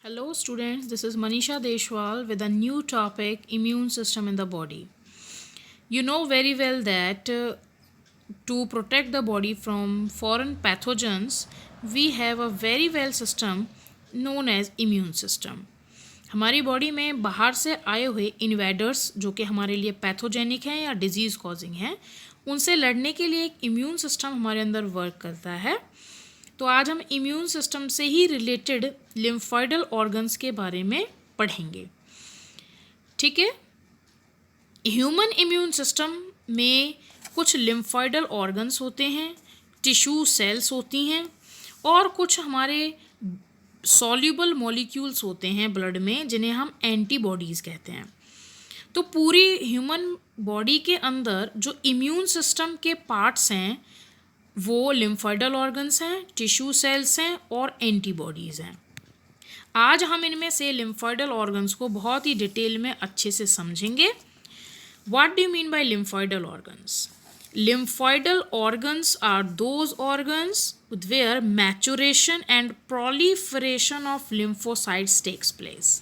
Hello students, this is Manisha Deshwal with a new topic, immune system in the body. You know very well that to protect the body from foreign pathogens, we have a very well system known as immune system. हमारी body में बाहर से आए हुए invaders जो कि हमारे लिए पैथोजेनिक हैं या डिजीज़ कॉजिंग हैं, उनसे लड़ने के लिए एक इम्यून सिस्टम हमारे अंदर वर्क करता है। तो आज हम इम्यून सिस्टम से ही रिलेटेड लिम्फोइडल ऑर्गन्स के बारे में पढ़ेंगे। ठीक है, ह्यूमन इम्यून सिस्टम में कुछ लिम्फोइडल ऑर्गन्स होते हैं, टिश्यू सेल्स होती हैं और कुछ हमारे सॉल्यूबल मॉलिक्यूल्स होते हैं ब्लड में, जिन्हें हम एंटीबॉडीज़ कहते हैं। तो पूरी ह्यूमन बॉडी के अंदर जो इम्यून सिस्टम के पार्ट्स हैं वो लिम्फोइडल ऑर्गन्स हैं, टिश्यू सेल्स हैं और एंटीबॉडीज़ हैं। आज हम इनमें से लिम्फोइडल ऑर्गन्स को बहुत ही डिटेल में अच्छे से समझेंगे। What do you mean by lymphoidal organs? Lymphoidal organs are those organs where maturation and proliferation of lymphocytes takes place.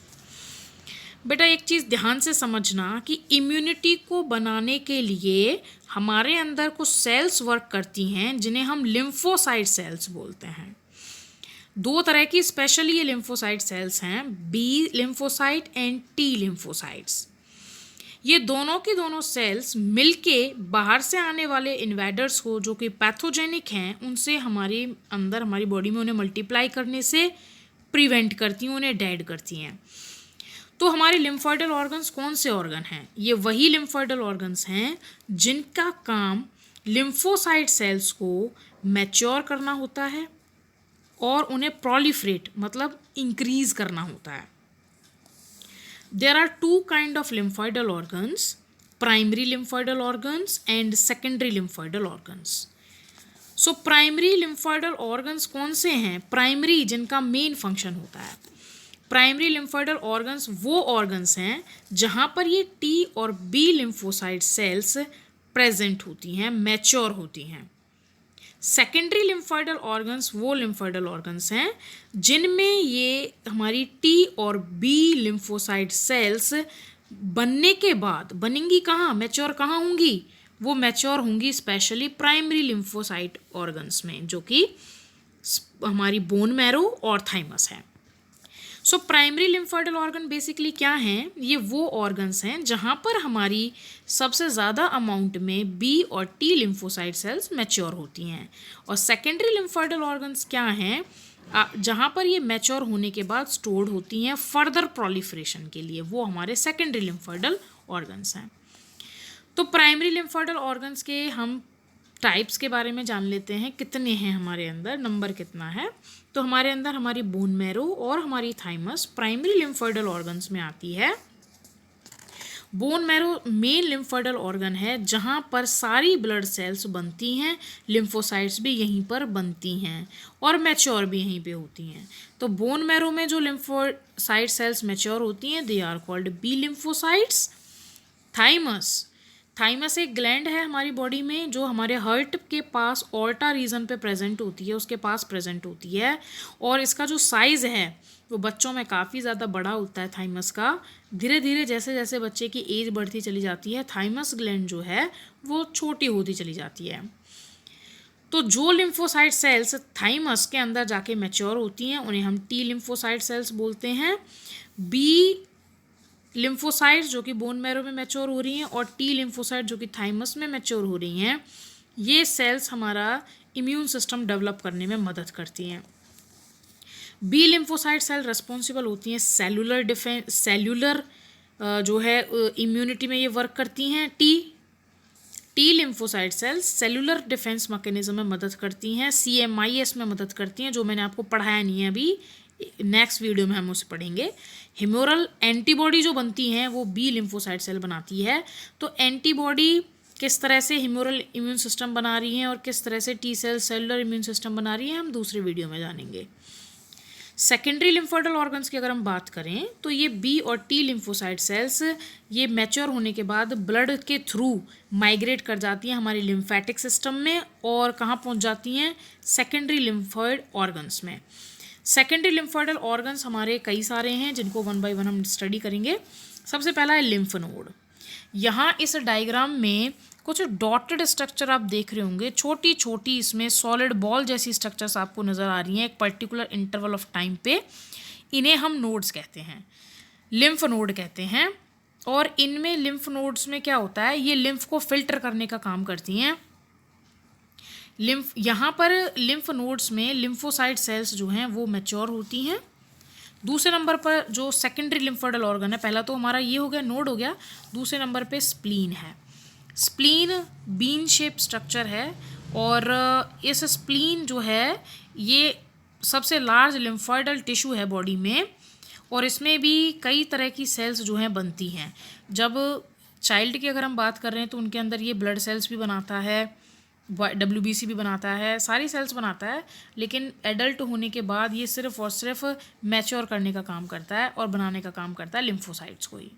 बेटा एक चीज़ ध्यान से समझना कि इम्यूनिटी को बनाने के लिए हमारे अंदर कुछ सेल्स वर्क करती हैं जिन्हें हम लिम्फोसाइट सेल्स बोलते हैं। दो तरह की स्पेशली ये लिम्फोसाइट सेल्स हैं, B lymphocyte and T lymphocytes. ये दोनों की दोनों सेल्स मिलके बाहर से आने वाले इन्वेडर्स को जो कि पैथोजेनिक हैं उनसे हमारे अंदर हमारी बॉडी में उन्हें मल्टीप्लाई करने से प्रिवेंट करती हैं, उन्हें डेड करती हैं। तो हमारे लिम्फोइडल ऑर्गन्स कौन से ऑर्गन हैं? ये वही लिम्फोइडल ऑर्गन्स हैं जिनका काम लिम्फोसाइट सेल्स को मैच्योर करना होता है और उन्हें प्रोलिफरेट मतलब इंक्रीज करना होता है। There are two kind of lymphoidal organs, primary lymphoidal organs and secondary lymphoidal organs. So primary lymphoidal organs कौन से हैं? Primary जिनका मेन फंक्शन होता है। प्राइमरी लिम्फोइडल ऑर्गन्स वो ऑर्गन्स हैं जहाँ पर ये टी और बी लिम्फोसाइट सेल्स प्रेजेंट होती हैं, मैच्योर होती हैं। सेकेंडरी लिम्फोइडल ऑर्गन्स वो लिम्फोइडल ऑर्गन्स हैं जिनमें ये हमारी टी और बी लिम्फोसाइट सेल्स बनने के बाद बनेंगी कहाँ, मैच्योर कहाँ होंगी? वो मैच्योर होंगी स्पेशली प्राइमरी लिम्फोसाइट ऑर्गन्स में, जो कि हमारी बोन मैरो और थाइमस है। सो प्राइमरी लिम्फोइडल ऑर्गन बेसिकली क्या हैं? ये वो ऑर्गन्स हैं जहाँ पर हमारी सबसे ज़्यादा अमाउंट में बी और टी लिम्फोसाइट सेल्स मैच्योर होती हैं। और सेकेंडरी लिम्फोइडल ऑर्गन्स क्या हैं? जहाँ पर ये मैच्योर होने के बाद स्टोर्ड होती हैं फर्दर प्रोलिफरेशन के लिए, वो हमारे सेकेंडरी लिम्फोइडल ऑर्गन्स हैं। तो प्राइमरी लिम्फोइडल ऑर्गन्स के हम टाइप्स के बारे में जान लेते हैं, कितने हैं हमारे अंदर, नंबर कितना है। तो हमारे अंदर हमारी बोन मैरो और हमारी थाइमस प्राइमरी लिम्फोइडल ऑर्गन्स में आती है। बोन मैरो मेन लिम्फोइडल ऑर्गन है जहाँ पर सारी ब्लड सेल्स बनती हैं, लिम्फोसाइट्स भी यहीं पर बनती हैं और मैच्योर भी यहीं पे होती हैं। तो बोन मैरो में जो लिम्फोसाइट सेल्स मैच्योर होती हैं they are called B lymphocytes. Thymus एक ग्लैंड है हमारी बॉडी में जो हमारे हार्ट के पास ऑर्टा रीजन पे प्रेजेंट होती है, उसके पास प्रेजेंट होती है। और इसका जो साइज़ है वो बच्चों में काफ़ी ज़्यादा बड़ा होता है थाइमस का। धीरे धीरे जैसे जैसे बच्चे की एज बढ़ती चली जाती है थाइमस ग्लैंड जो है वो छोटी होती चली जाती है। तो जो लिम्फोसाइट सेल्स थाइमस के अंदर जाके मैच्योर होती हैं उन्हें हम टी लिम्फोसाइट सेल्स बोलते हैं। बी लिम्फोसाइट्स जो कि बोन मैरो में मैच्योर हो रही हैं और टी लिम्फोसाइट जो कि थाइमस में मैच्योर हो रही हैं, ये सेल्स हमारा इम्यून सिस्टम डेवलप करने में मदद करती हैं। बी लिम्फोसाइट सेल रिस्पॉन्सिबल होती हैं सेलुलर डिफेंस, सेलुलर जो है इम्यूनिटी में ये वर्क करती हैं। T lymphocyte sales cellular defence mechanism में मदद करती हैं, CMIS में मदद करती हैं, जो मैंने आपको पढ़ाया नहीं है अभी, नेक्स्ट वीडियो में हम उसे पढ़ेंगे। ह्यूमोरल एंटीबॉडी जो बनती हैं वो बी लिम्फोसाइट सेल बनाती है। तो एंटीबॉडी किस तरह से ह्यूमोरल इम्यून सिस्टम बना रही हैं और किस तरह से T cell cellular immune system बना रही हैं हम दूसरे वीडियो में जानेंगे। सेकेंडरी लिम्फोइडल ऑर्गन्स की अगर हम बात करें तो ये बी और टी लिम्फोसाइट सेल्स ये मैच्योर होने के बाद ब्लड के थ्रू माइग्रेट कर जाती हैं हमारी लिम्फेटिक सिस्टम में और कहाँ पहुँच जाती हैं? सेकेंडरी लिम्फोइड ऑर्गन्स में। सेकेंडरी लिम्फोइडल ऑर्गन्स हमारे कई सारे हैं जिनको वन बाय वन हम स्टडी करेंगे। सबसे पहला है लिम्फ नोड। यहाँ इस डायग्राम में कुछ डॉटेड स्ट्रक्चर आप देख रहे होंगे, छोटी छोटी इसमें सॉलिड बॉल जैसी स्ट्रक्चर्स आपको नज़र आ रही हैं एक पर्टिकुलर इंटरवल ऑफ टाइम पे। इन्हें हम नोड्स कहते हैं, लिम्फ नोड कहते हैं। और इनमें लिम्फ नोड्स में क्या होता है, ये लिम्फ को फिल्टर करने का काम करती हैं। लिम्फ यहाँ पर लिम्फ नोड्स में लिम्फोसाइट सेल्स जो हैं वो मैच्योर होती हैं। दूसरे नंबर पर जो सेकेंडरी लिम्फोइडल ऑर्गन है, पहला तो हमारा ये हो गया, नोड हो गया। दूसरे नंबर पे स्प्लीन है। स्प्लीन बीन शेप स्ट्रक्चर है और इस स्प्लीन जो है ये सबसे लार्ज लिम्फोइडल टिश्यू है बॉडी में और इसमें भी कई तरह की सेल्स जो हैं बनती हैं। जब चाइल्ड की अगर हम बात कर रहे हैं तो उनके अंदर ये ब्लड सेल्स भी बनाता है, WBC भी बनाता है, सारी सेल्स बनाता है। लेकिन एडल्ट होने के बाद ये सिर्फ और सिर्फ मैच्योर करने का काम करता है और बनाने का काम करता है लिम्फोसाइट्स को ही।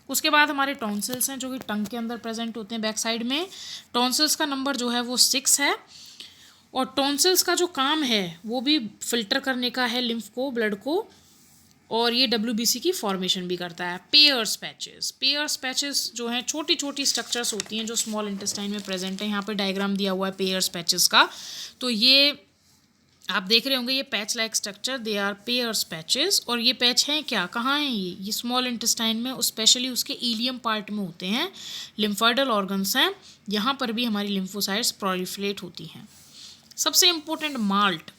उसके बाद हमारे टॉन्सिल्स हैं जो कि टंग के अंदर प्रेजेंट होते हैं बैक साइड में। टॉन्सिल्स का नंबर जो है वो 6 है और टॉन्सिल्स का जो काम है वो भी फिल्टर करने का है लिम्फ को, ब्लड को, और ये WBC की फॉर्मेशन भी करता है। पेयर्स पैचेस जो हैं छोटी छोटी स्ट्रक्चर्स होती हैं जो स्मॉल इंटेस्टाइन में प्रेजेंट है। यहाँ पे डायग्राम दिया हुआ है पेयर्स पैचेस का, तो ये आप देख रहे होंगे ये patch like structure, they are Peyer's patches. और ये पैच हैं क्या, कहाँ हैं ये स्मॉल इंटेस्टाइन में, स्पेशली उसके इलियम पार्ट में होते हैं। लिम्फोइडल ऑर्गन्स हैं, यहाँ पर भी हमारी लिम्फोसाइट्स प्रोलिफरेट होती हैं। सबसे इम्पोर्टेंट माल्ट,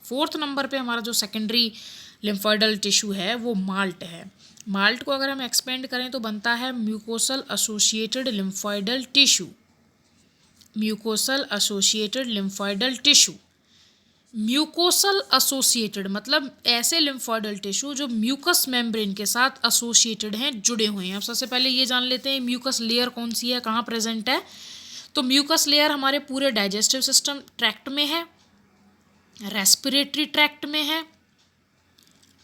4th नंबर पे हमारा जो सेकेंडरी लिम्फोइडल टिश्यू है वो माल्ट है। माल्ट को अगर हम एक्सपेंड करें तो बनता है mucosal associated lymphoidal tissue. Mucosal associated lymphoidal tissue, mucosal associated मतलब ऐसे लिम्फोइडल टिश्यू जो म्यूकस मेम्ब्रेन के साथ एसोसिएटेड हैं, जुड़े हुए हैं। अब सबसे पहले ये जान लेते हैं म्यूकस लेयर कौन सी है, कहाँ प्रेजेंट है। तो म्यूकस लेयर हमारे पूरे डाइजेस्टिव सिस्टम ट्रैक्ट में है, रेस्पिरेटरी ट्रैक्ट में है,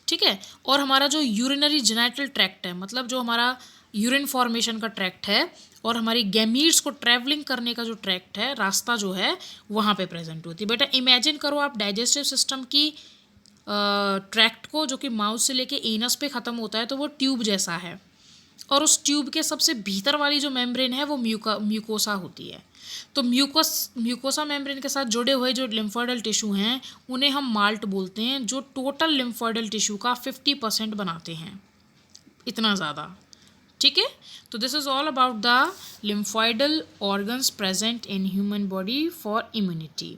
ठीक है। और हमारा जो यूरिनरी जेनिटल ट्रैक्ट है, मतलब जो हमारा यूरिन फॉर्मेशन का ट्रैक्ट है और हमारी गैमीट्स को ट्रैवलिंग करने का जो ट्रैक्ट है, रास्ता जो है, वहाँ पे प्रेजेंट होती है। बेटा इमेजिन करो आप डाइजेस्टिव सिस्टम की ट्रैक्ट को, जो कि माउथ से लेके एनस पे ख़त्म होता है, तो वो ट्यूब जैसा है। और उस ट्यूब के सबसे भीतर वाली जो मेम्ब्रेन है वो म्यूकोसा होती है। तो म्यूकोसा मेम्ब्रेन के साथ जुड़े हुए जो लिम्फोइडल टिश्यू हैं उन्हें हम माल्ट बोलते हैं, जो टोटल लिम्फोइडल टिश्यू का 50% बनाते हैं, इतना ज़्यादा, ठीक है। तो this is all about the lymphoidal organs present in human body for immunity.